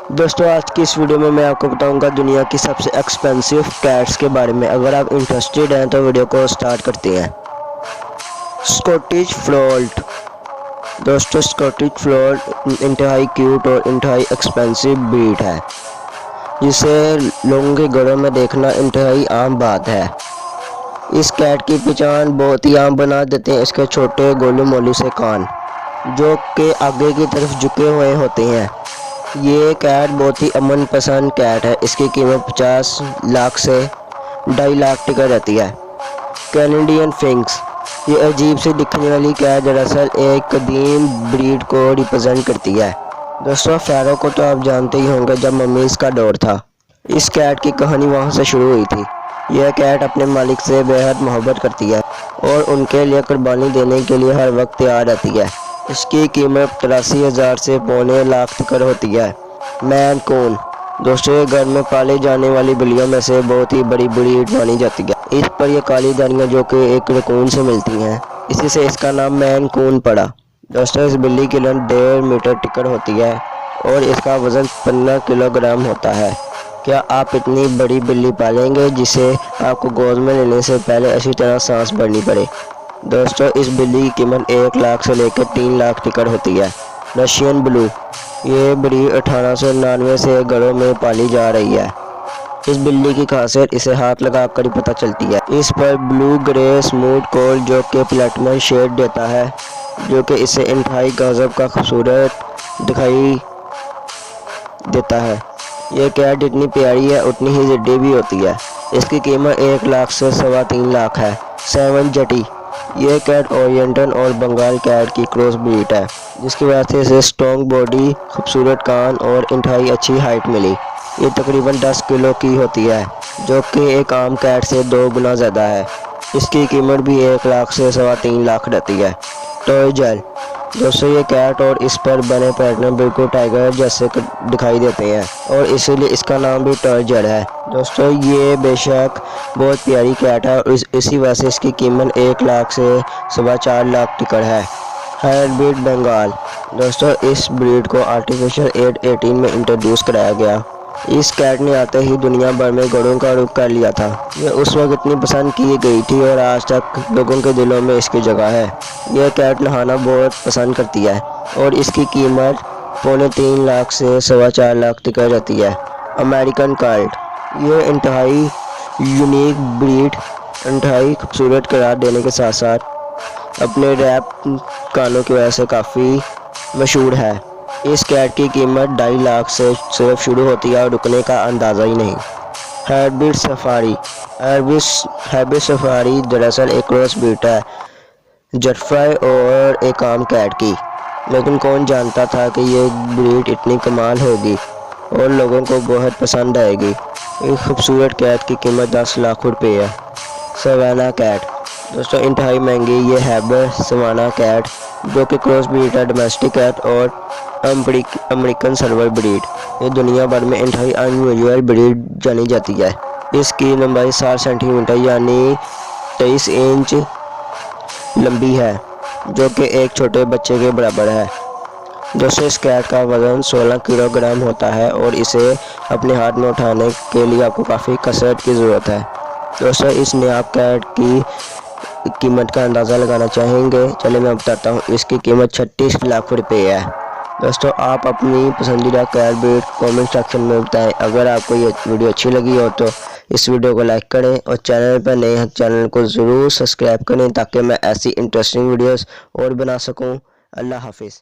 दोस्तों आज की इस वीडियो में मैं आपको बताऊंगा दुनिया की सबसे एक्सपेंसिव कैट्स के बारे में। अगर आप इंटरेस्टेड हैं तो वीडियो को स्टार्ट करते हैं। Scottish fold. दोस्तों स्कॉटिश फोल्ड इंतहाई क्यूट और इंतहाई एक्सपेंसिव ब्रीड है, जिसे लोगों के घरों में देखना इंतहाई आम बात है। इस कैट की पहचान बहुत ही आम बना देते हैं इसके छोटे गोलू मोलू से कान, जो कि आगे की तरफ झुके हुए होते हैं। ये कैट बहुत ही अमन पसंद कैट है। इसकी कीमत 50 लाख से 2.5 लाख तक रहती है। कैनेडियन फिंक्स। ये अजीब से दिखने वाली कैट दरअसल एक कदीम ब्रीड को रिप्रेजेंट करती है। दोस्तों फैरो को तो आप जानते ही होंगे, जब मम्मीज़ का दौर था इस कैट की कहानी वहाँ से शुरू हुई थी। यह कैट अपने मालिक से बेहद मोहब्बत करती है और उनके लिए कुर्बानी देने के लिए हर वक्त तैयार रहती है। इसकी कीमत 83,000 से 2.25 लाख तक होती है। मैन कून। दोस्तों ये घर में पाले जाने वाली बिल्लियों में से बहुत ही बड़ी ब्रीड मानी जाती है। इस पर ये काली दानियाँ जो कि एक रकून से मिलती हैं, इसी से इसका नाम मैन कून पड़ा। दोस्तों इस बिल्ली की लंबाई 1.5 मीटर टिकट होती है और इसका वज़न 15 किलोग्राम होता है। क्या आप इतनी बड़ी बिल्ली पालेंगे जिसे आपको गोद में लेने से पहले अच्छी तरह सांस भरनी पड़े? दोस्तों इस बिल्ली की कीमत 1 लाख से लेकर 3 लाख तक होती है। Russian blue. ये ब्रीड 1899 से घरों में पाली जा रही है। इस बिल्ली की खासियत इसे हाथ लगाकर ही पता चलती है। इस पर ब्लू ग्रे स्मूथ कोल जो कि प्लेटिनम शेड देता है, जो कि इसे इंतहाई गजब का खूबसूरत दिखाई देता है। ये कैट जितनी प्यारी है उतनी ही जिद्दी भी होती है। इसकी कीमत 1 लाख से 3.25 लाख है। सेवन जटी। यह कैट ओरिएंटल और बंगाल कैट की क्रॉस ब्रीड है, जिसकी वजह से इसे स्ट्रॉन्ग बॉडी, खूबसूरत कान और इंतहाई अच्छी हाइट मिली। ये तकरीबन 10 किलो की होती है, जो कि एक आम कैट से 2 गुना ज़्यादा है। इसकी कीमत भी 1 लाख से 3.25 लाख रहती है। Toyger. दोस्तों ये कैट और इस पर बने पैटर्न बिल्कुल टाइगर जैसे दिखाई देते हैं और इसीलिए इसका नाम भी टॉय जेल है। दोस्तों ये बेशक बहुत प्यारी कैट है और इसी वजह से इसकी कीमत 1 लाख से 4.25 लाख तक है। हाइब्रिड बंगाल। दोस्तों इस ब्रीड को आर्टिफिशियल 818 में इंट्रोड्यूस कराया गया। इस कैट ने आते ही दुनिया भर में घोड़ों का रुख कर लिया था। यह उस वक्त इतनी पसंद की गई थी और आज तक लोगों के दिलों में इसकी जगह है। यह कैट नहाना बहुत पसंद करती है और इसकी कीमत 3.25 लाख से 4.25 लाख तक रहती है। American card. यह इंतहाई यूनिक ब्रीड इंतहाई खूबसूरत करार देने के साथ साथ अपने रैप कानों की वजह से काफ़ी मशहूर है। इस कैट की कीमत 2.5 लाख से सिर्फ शुरू होती है और रुकने का अंदाज़ा ही नहीं। Hybrid safari. हाइब्रिड सफारी दरअसल एक क्रॉस ब्रीड है जेटफ्राई और एक आम कैट की, लेकिन कौन जानता था कि ये ब्रीड इतनी कमाल होगी और लोगों को बहुत पसंद आएगी। एक खूबसूरत कैट की कीमत 10 लाख रुपये है। Savannah cat. दोस्तों इंतहाई महंगी ये हैबर सवाना कैट, जो कि क्रॉस ब्रीड है डोमेस्टिक कैट और अमेरिकन सर्वर ब्रीड। ये दुनिया भर में इंतहाई अनयूजुअल ब्रीड जानी जाती है। इसकी लंबाई 7 सेंटीमीटर यानी 23 इंच लंबी है, जो कि एक छोटे बच्चे के बराबर है। दोस्तों इस कैट का वज़न 16 किलोग्राम होता है और इसे अपने हाथ में उठाने के लिए आपको काफ़ी कसरत की ज़रूरत है। दोस्तों इस नायाब कैट की कीमत का अंदाज़ा लगाना चाहेंगे? चलिए मैं बताता हूँ। इसकी कीमत 36 लाख रुपये है। दोस्तों आप अपनी पसंदीदा कैट ब्रीड कमेंट सेक्शन में बताएं। अगर आपको ये वीडियो अच्छी लगी हो तो इस वीडियो को लाइक करें और चैनल पर नए हैं चैनल को ज़रूर सब्सक्राइब करें, ताकि मैं ऐसी इंटरेस्टिंग वीडियोस और बना सकूं। अल्लाह हाफिज़।